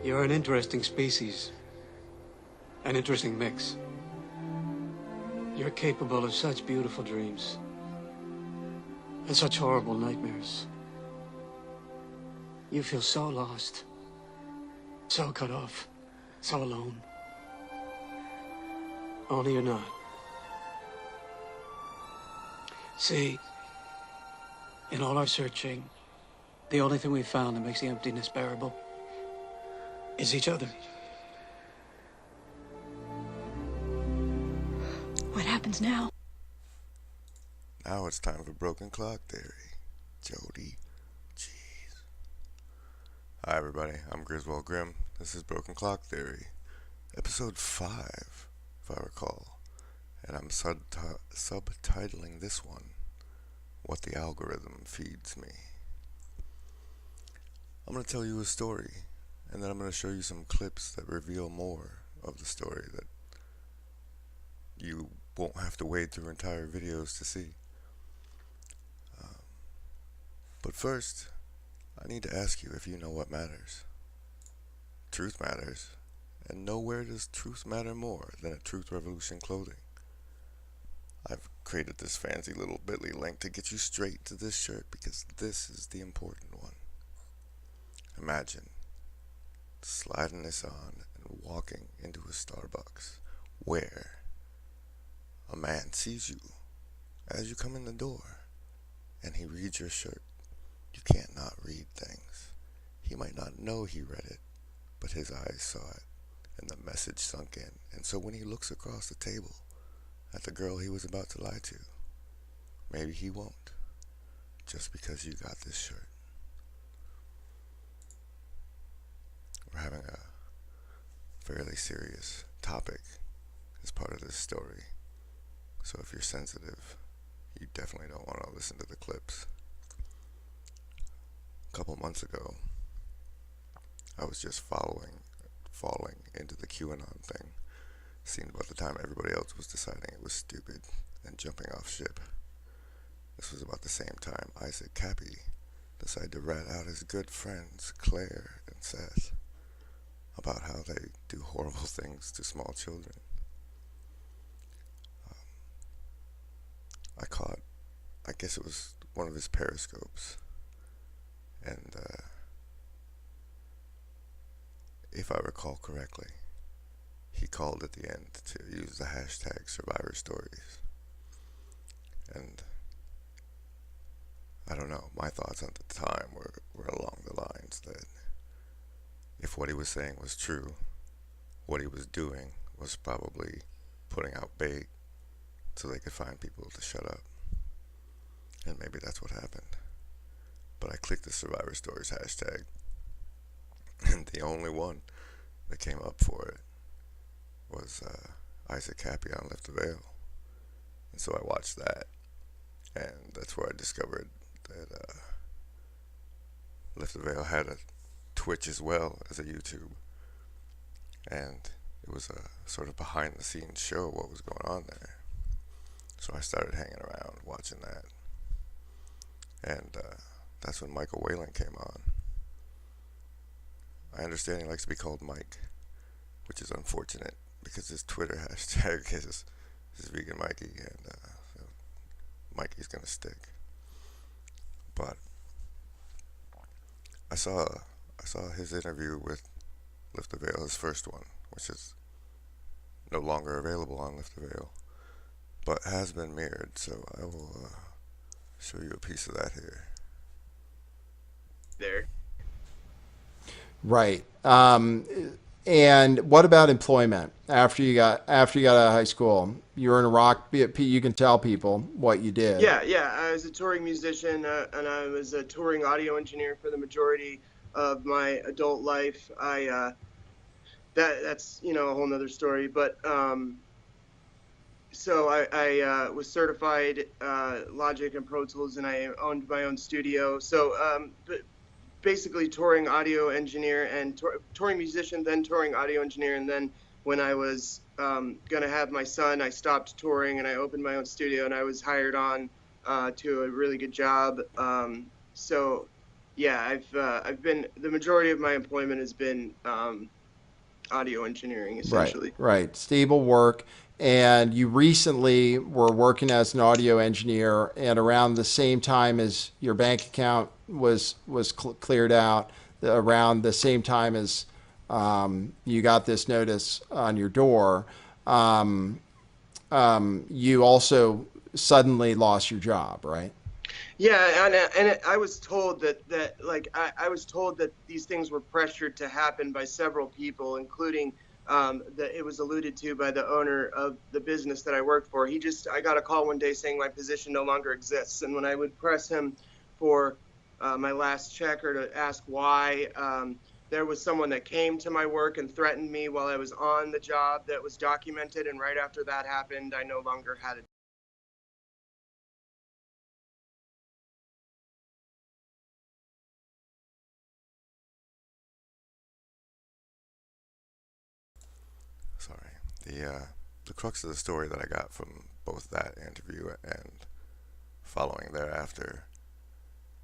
You're an interesting species. An interesting mix. You're capable of such beautiful dreams. And such horrible nightmares. You feel so lost. So cut off. So alone. Only you're not. See, in all our searching, the only thing we've found that makes the emptiness bearable is each other. What happens now? Now it's time for Broken Clock Theory. Jody. Jeez. Hi everybody, I'm Griswold Grimm. This is Broken Clock Theory. Episode 5, if I recall. And I'm subtitling this one, What the Algorithm Feeds Me. I'm going to tell you a story, and then I'm going to show you some clips that reveal more of the story that you won't have to wade through entire videos to see. But first, I need to ask you if you know what matters. Truth matters, and nowhere does truth matter more than at Truth Revolution Clothing. I've created this fancy little bit.ly link to get you straight to this shirt because this is the important one. Imagine sliding this on and walking into a Starbucks where a man sees you as you come in the door and he reads your shirt. You can't not read things. He might not know he read it, but his eyes saw it and the message sunk in. And so when he looks across the table at the girl he was about to lie to, maybe he won't, just because you got this shirt. We're having a fairly serious topic as part of this story, so if you're sensitive, you definitely don't want to listen to the clips. A couple months ago, I was just falling into the QAnon thing. Seemed about the time everybody else was deciding it was stupid and jumping off ship. This was about the same time Kappy decided to rat out his good friends Claire and Seth about how they do horrible things to small children. I guess it was one of his periscopes, and if I recall correctly, he called at the end to use the hashtag Survivor Stories. And I don't know, my thoughts at the time were along the lines that if what he was saying was true, what he was doing was probably putting out bait so they could find people to shut up. And maybe that's what happened. But I clicked the Survivor Stories hashtag, and the only one that came up for it was Kappy on Lift the Veil. And so I watched that, and that's where I discovered that Lift the Veil had a Twitch as well as a YouTube, and it was a sort of behind the scenes show of what was going on there. So I started hanging around watching that, and that's when Michael Whalen came on. I understand he likes to be called Mike, which is unfortunate because his Twitter hashtag is Vegan Mikey, and so Mikey's gonna stick. But I saw his interview with Lift the Veil, his first one, which is no longer available on Lift the Veil, but has been mirrored, so I will show you a piece of that here. There. Right. And what about employment after you got out of high school? You were in a rock. You can tell people what you did. Yeah. I was a touring musician, and I was a touring audio engineer for the majority of my adult life. That's a whole nother story. But so I was certified Logic and Pro Tools, and I owned my own studio. So basically touring audio engineer and touring musician, then touring audio engineer. And then when I was going to have my son, I stopped touring and I opened my own studio, and I was hired on to a really good job. So Yeah, I've been, the majority of my employment has been audio engineering, Right, essentially. right. Stable work. And you recently were working as an audio engineer, and around the same time as your bank account was cleared out, around the same time as you got this notice on your door, um, you also suddenly lost your job, right? Yeah, and I was told that like I was told that these things were pressured to happen by several people, including that it was alluded to by the owner of the business that I worked for. I got a call one day saying my position no longer exists, and when I would press him for my last check or to ask why, there was someone that came to my work and threatened me while I was on the job that was documented, and right after that happened, I no longer had a. Sorry. The crux of the story that I got from both that interview and following thereafter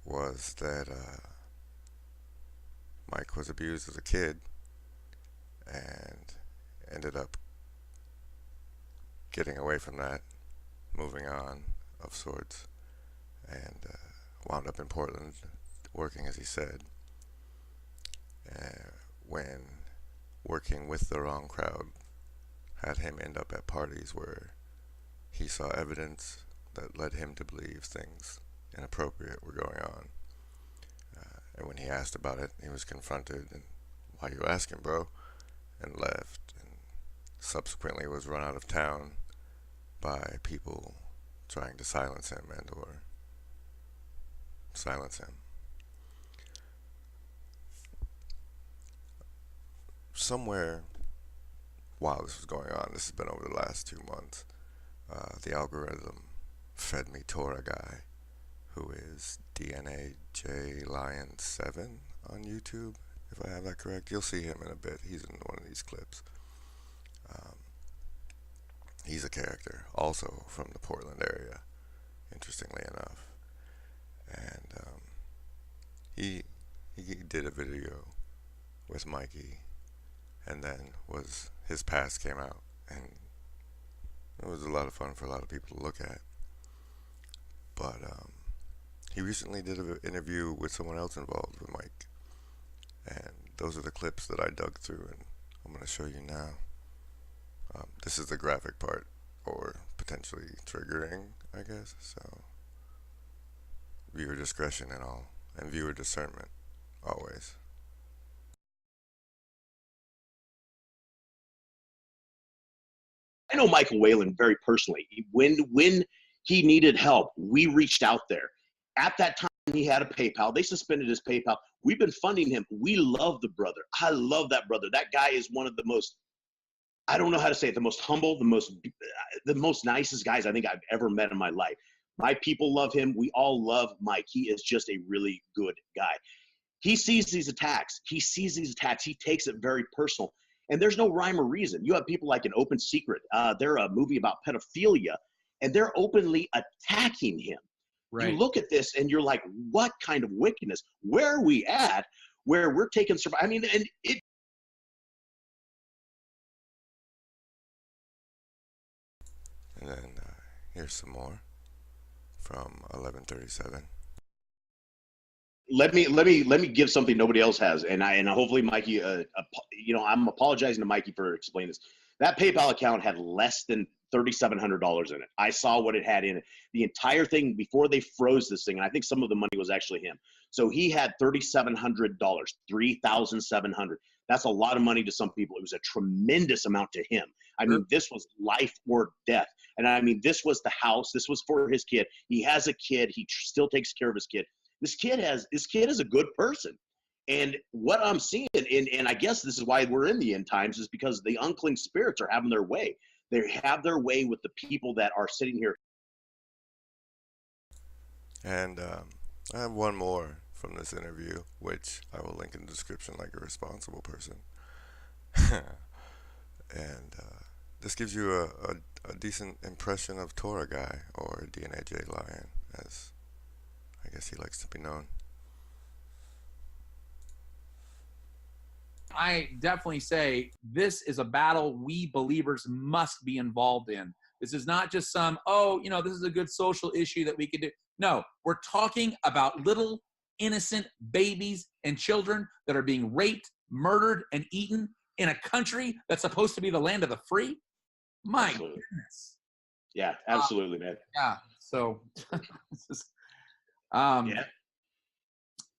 was that Mike was abused as a kid and ended up getting away from that, moving on of sorts, and wound up in Portland working, as he said, uh, when working with the wrong crowd had him end up at parties where he saw evidence that led him to believe things inappropriate were going on. And when he asked about it, he was confronted and, "Why you asking, bro?" and left, and subsequently was run out of town by people trying to silence him and or silence him. Somewhere while this was going on, this has been over the last 2 months, the algorithm fed me Torah guy, who is DNAJ Lion 7 on YouTube. If I have that correct, you'll see him in a bit. He's in one of these clips. Um, he's a character, also from the Portland area, interestingly enough. And he he did a video with Mikey, and then his past came out, and it was a lot of fun for a lot of people to look at. But he recently did an interview with someone else involved with Mike, and those are the clips that I dug through, and I'm going to show you now. This is the graphic part, or potentially triggering, I guess. So viewer discretion and all, and viewer discernment, always. I know Michael Whalen very personally. When he needed help, we reached out there. At that time, he had a PayPal. They suspended his PayPal. We've been funding him. We love the brother. I love that brother. That guy is one of the most, I don't know how to say it, the most humble, the most nicest guys I think I've ever met in my life. My people love him. We all love Mike. He is just a really good guy. He sees these attacks. He sees these attacks. He takes it very personal. And there's no rhyme or reason. You have people like an Open Secret. They're a movie about pedophilia, and they're openly attacking him. You Right. look at this and you're like, what kind of wickedness? Where are we at where we're taking survival? I mean, and it. And then here's some more from 1137. Let me give something nobody else has, and hopefully Mikey, I'm apologizing to Mikey for explaining this. That PayPal account had less than $3,700 in it. I saw what it had in it. The entire thing before they froze this thing, and I think some of the money was actually him. So he had $3,700, 3,700. That's a lot of money to some people. It was a tremendous amount to him. I mean, this was life or death. And I mean, this was the house. This was for his kid. He has a kid. He still takes care of his kid. This kid is a good person. And what I'm seeing, and I guess this is why we're in the end times, is because the unclean spirits are having their way. They have their way with the people that are sitting here. And I have one more from this interview, which I will link in the description like a responsible person. And this gives you a decent impression of Torah Guy, or DNA J Lion, as I guess he likes to be known. I definitely say this is a battle we believers must be involved in. This is not just some, oh, you know, this is a good social issue that we could do. No, we're talking about little innocent babies and children that are being raped, murdered, and eaten in a country that's supposed to be the land of the free. My Absolutely. goodness. Yeah, absolutely, man. Yeah. So, Yeah.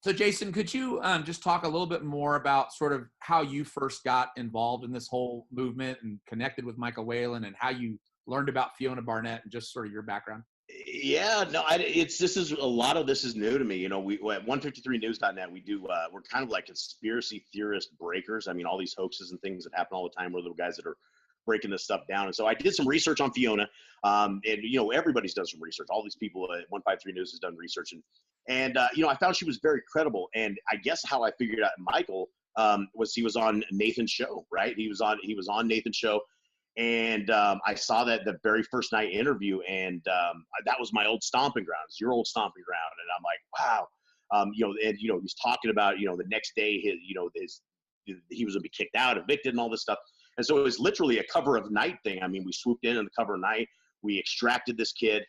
So Jason, could you just talk a little bit more about sort of how you first got involved in this whole movement and connected with Michael Whalen, and how you learned about Fiona Barnett and just sort of your background? Yeah, no, this is a lot of this is new to me. You know, we at 153news.net, we do, we're kind of like conspiracy theorist breakers. I mean, all these hoaxes and things that happen all the time. We're the guys that are breaking this stuff down. And so I did some research on Fiona. And, you know, everybody's done some research. All these people at 153 News has done research. And you know, I found she was very credible. And I guess how I figured out Michael was he was on Nathan's show, right? He was on Nathan's show. And I saw that the very first night interview, and that was my old stomping grounds, your old stomping ground. And I'm like, wow, you know, and you know, he's talking about, you know, the next day, he was gonna be kicked out, evicted, and all this stuff. And so it was literally a cover of night thing. I mean, we swooped in on the cover of night, we extracted this kid,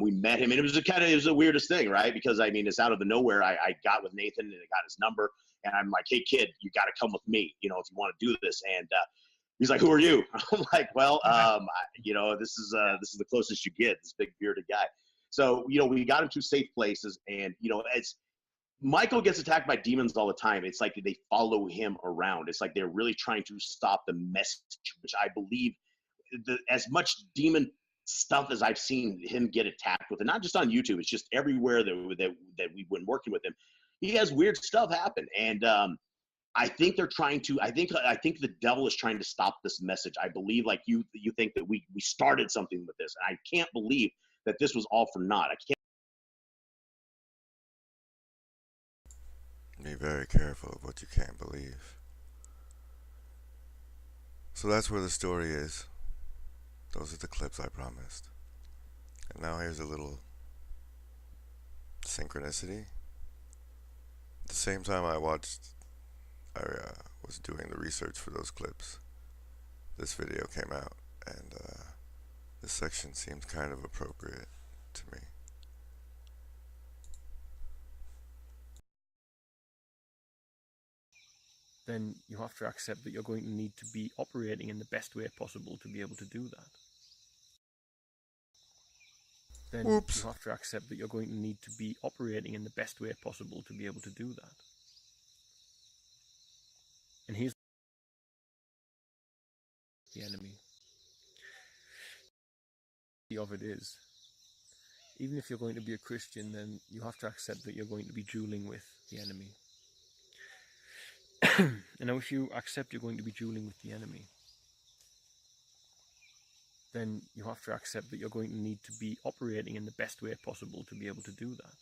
we met him, and it was the weirdest thing, right? Because I mean, it's out of the nowhere. I got with Nathan and I got his number, and I'm like, hey kid, you got to come with me, you know, if you want to do this. And he's like, who are you? I'm like, well, you know, this is the closest you get, this big bearded guy. So, you know, we got him to safe places, and, you know, as Michael gets attacked by demons all the time, it's like they follow him around. It's like they're really trying to stop the message, which I believe as much demon stuff as I've seen him get attacked with, and not just on YouTube, it's just everywhere that we've been working with him. He has weird stuff happen. And, I think they're trying to. I think the devil is trying to stop this message. I believe, like you think that we started something with this, and I can't believe that this was all for naught. I can't. Be very careful of what you can't believe. So that's where the story is. Those are the clips I promised. And now here's a little synchronicity. At the same time I was doing the research for those clips, this video came out, and this section seemed kind of appropriate to me. Then you have to accept that you're going to need to be operating in the best way possible to be able to do that. Then Oops. You have to accept that you're going to need to be operating in the best way possible to be able to do that. And here's the enemy. The of it is, even if you're going to be a Christian, then you have to accept that you're going to be dueling with the enemy. And now if you accept you're going to be dueling with the enemy, then you have to accept that you're going to need to be operating in the best way possible to be able to do that.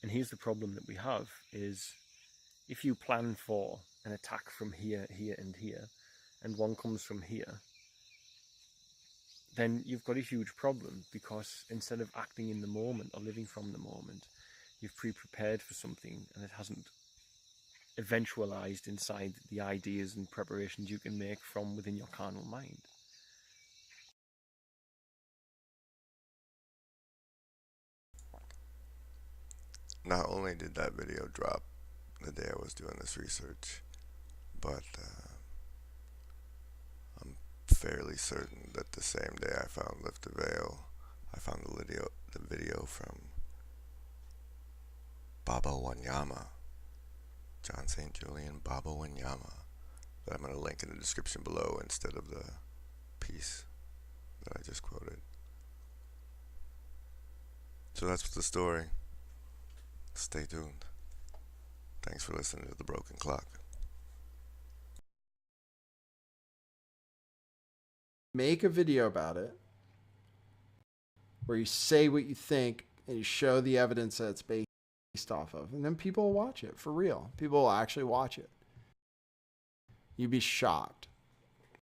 And here's the problem that we have is, if you plan for an attack from here, here, and here, and one comes from here, then you've got a huge problem, because instead of acting in the moment or living from the moment, you've pre-prepared for something, and it hasn't eventualized inside the ideas and preparations you can make from within your carnal mind. Not only did that video drop the day I was doing this research, but I'm fairly certain that the same day I found Lift the Veil, I found the video from Baba Wanyama, John St. Julian Baba Wanyama, that I'm going to link in the description below instead of the piece that I just quoted. So that's the story. Stay tuned. Thanks for listening to The Broken Clock. Make a video about it where you say what you think and you show the evidence that it's based off of, and then people will watch it for real. People will actually watch it. You'd be shocked.